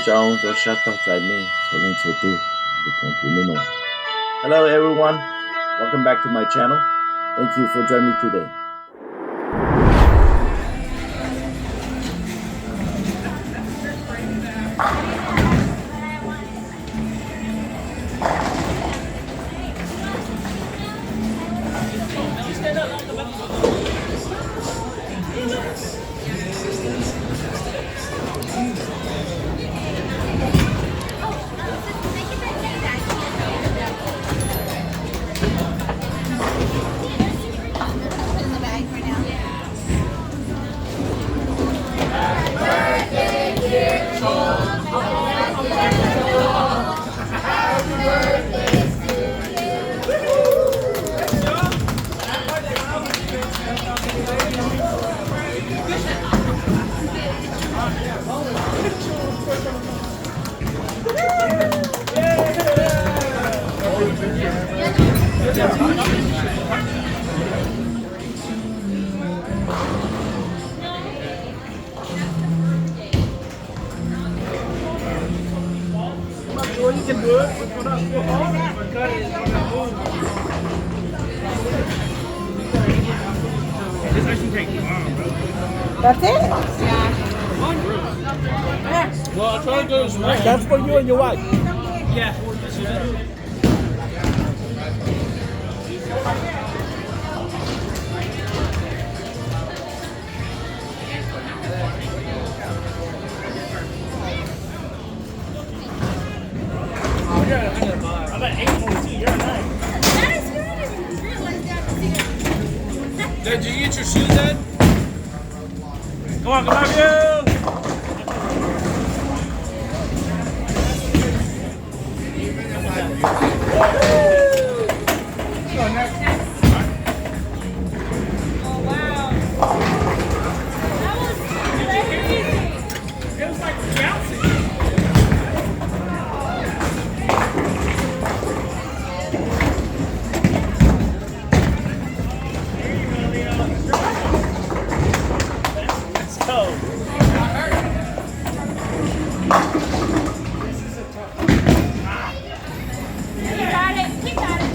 Jones or Chateau Zaime, Tolin Sotu, Bukonkununo. Hello everyone, welcome back to my channel. Thank you for joining me today. That's it? Well, I tried to go small. That's for you and your wife. Yeah. I'm at 8.2. You're at 9. That is good. I didn't realize that. Did you get your shoes in? Come on, come on, you! Oh, wow. That was crazy. It was like bouncing. Let's go. He got it. He got it.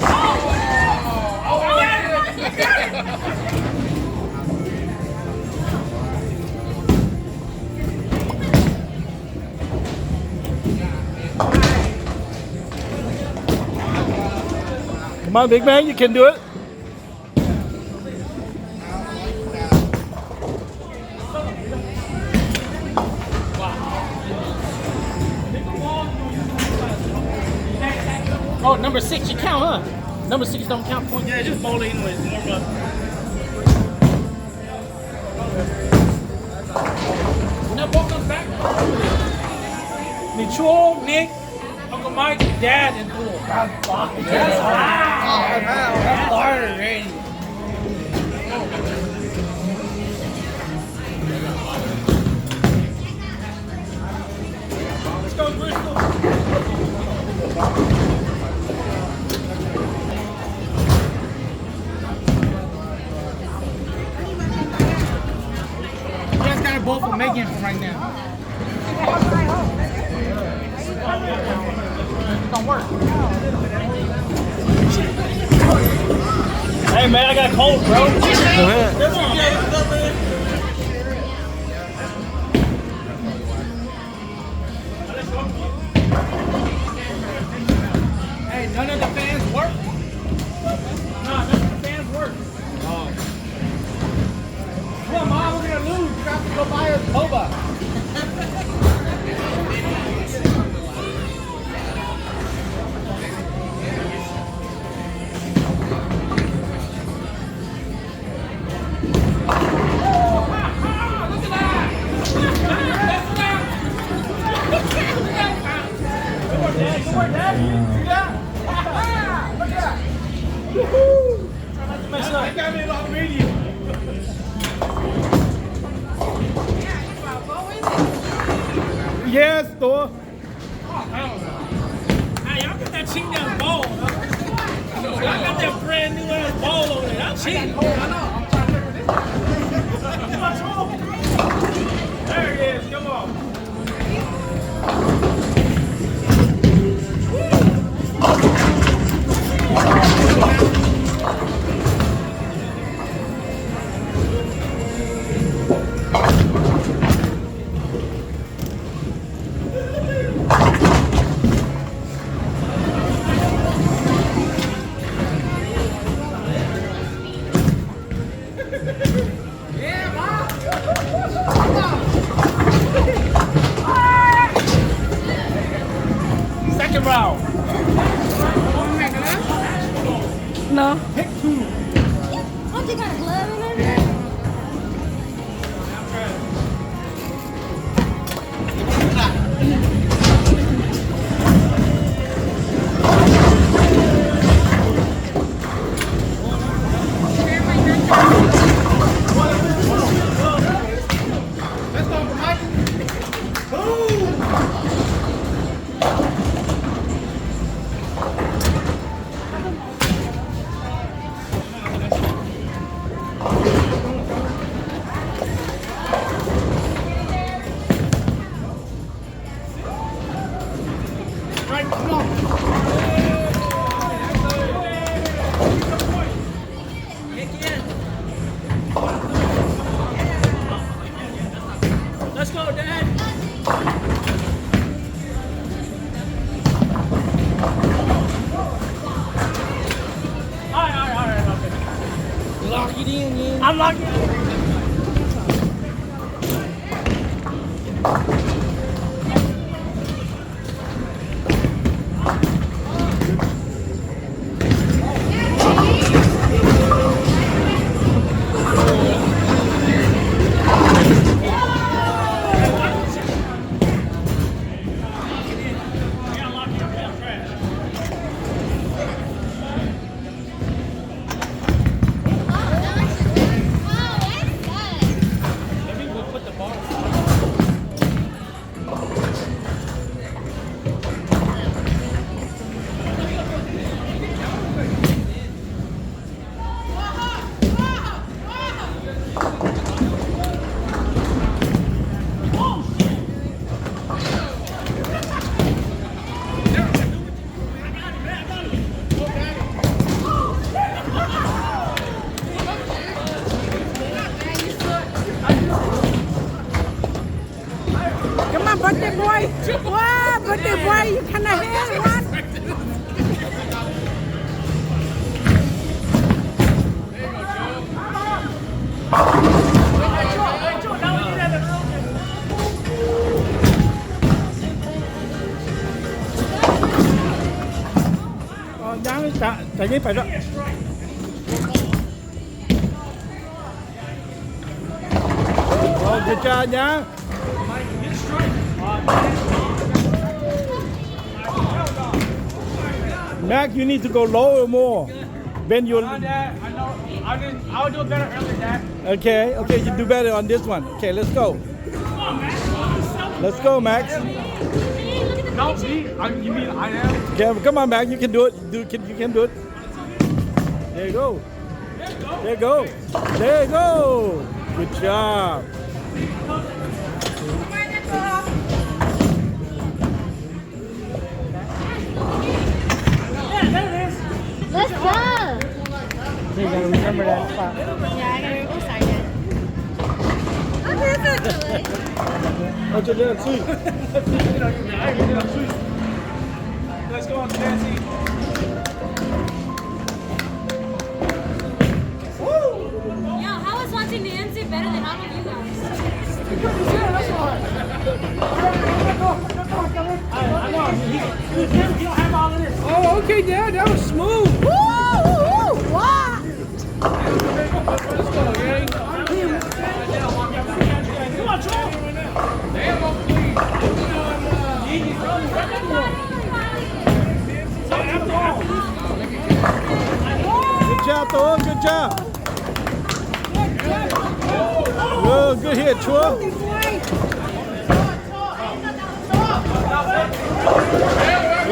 Come on, big man, you can do it. Oh, number 6, you count, huh? Number 6 don't count points. Yeah, just bowl it anyways. Warm up. Now, both comes back. Mitchell, Nick, Uncle Mike, Dad, and Pool. That's hard already. Let's go, Bristol. You guys got a bowl for Megan right now. Don't work. Hey man, I got a cold, bro. Hey, none of the fans work. No, none of the fans work. Come on, Mom, we're gonna lose. We got to go buy us boba. Yes, Thor. Hey, y'all got that cheap down ball. Y'all got that brand new ass ball over there. Y'all cheap. There it is. Come on. second round. No. Oh, you got a glove in there? Let's go, Dad. All right, okay. Lock it in, yeah. I'm locking it. Come on, birthday boy. Wow, birthday boy, you cannot have one. Dáng chạy đi phải rồi. Good job, nhá. Mac, you need to go lower more. Bend your. Dad, I know. I'll do it better earlier, Dad. Okay, you do better on this one. Okay, let's go. Let's go, Max. No, me? You mean I am? Okay, come on, Max. You can do it. You can do it. There you go. There you go. There you go. Good job. Let's go. You gotta remember that spot. Yeah, I gotta go sign it. Oh, to the see. Let's go on the dancing. Yo, how is watching the NC better than all of you guys? I know. He don't have all of this. Oh, okay, Dad. That was smooth. Wow. Let's go, Gary. Come on, Joel. Good job, Thor. Good job. Oh, good hit, Chua.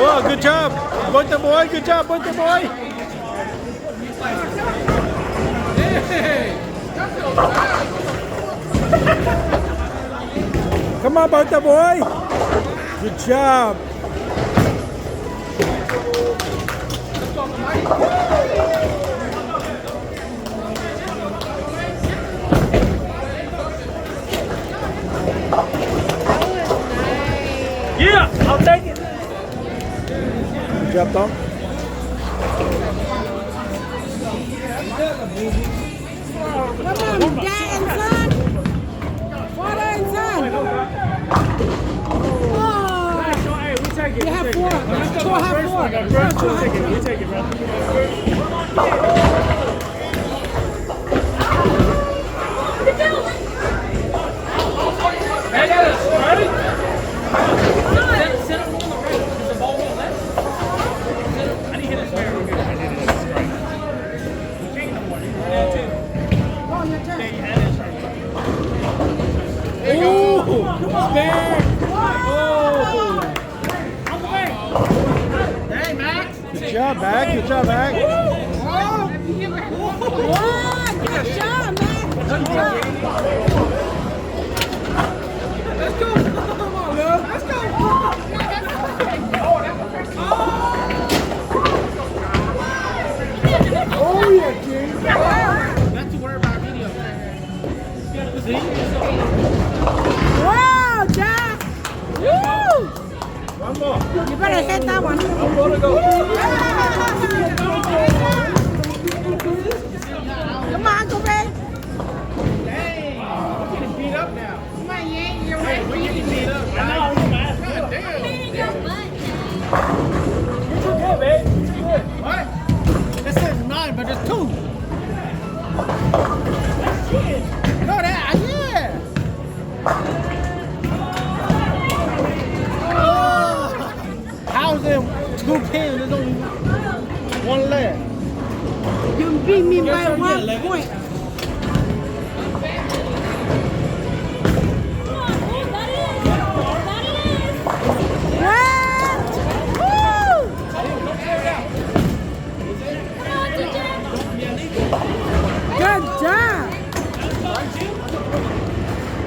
Oh, good job. Birthday boy. Good job, birthday boy. Come on, birthday boy. Good job. Yeah, I'll take it. Good job, Tom. Come on, dad and son. Father and son. Oh, Hey, we take it. you have four. got first. We'll take it, bro. Hey, guys, right? Set him on the right. Is the ball on the left? I need to hit his fair. I did it as a strike. You can't no more. You can have two. Oh, your turn. Yeah, you had it strike. Ooh, spare. Oh. On the way. Hey, Max. Good job, Mac. Good job, Mac. Whoa, good job, man. Good job. Let's go. Come on, love. Let's go. Oh, yeah, King. Not to worry about video. See? Wow, Jack. Woo! One more. You better hit that one. I'm gonna go. Come on, go Ray. Dang. I'm getting beat up now. Come on, Yang. You're right. We're getting beat up. I know. God damn. It's okay, babe. It's good. What? It says 9, but there's 2. No, that, yeah. How's it 2 pins? There's only one left. You beat me by Yes, sir, 1 yeah, point. What? Woo! Good job.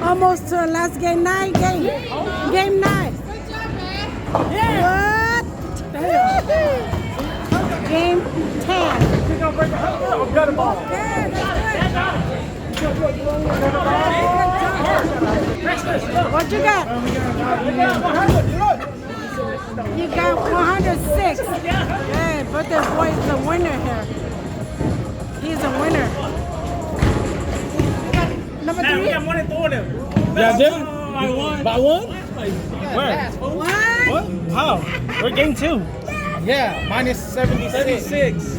Almost to the last game 9 game. Game 9. What? Game 10. I've got them all. What you got? You got 106. Yeah, but the boy is the winner here. He's a winner. Number Now we 3. got 1 and 4 of them. Yeah, did By 1. By 1? Where? What? What? How? We're game 2. Yeah, minus 76.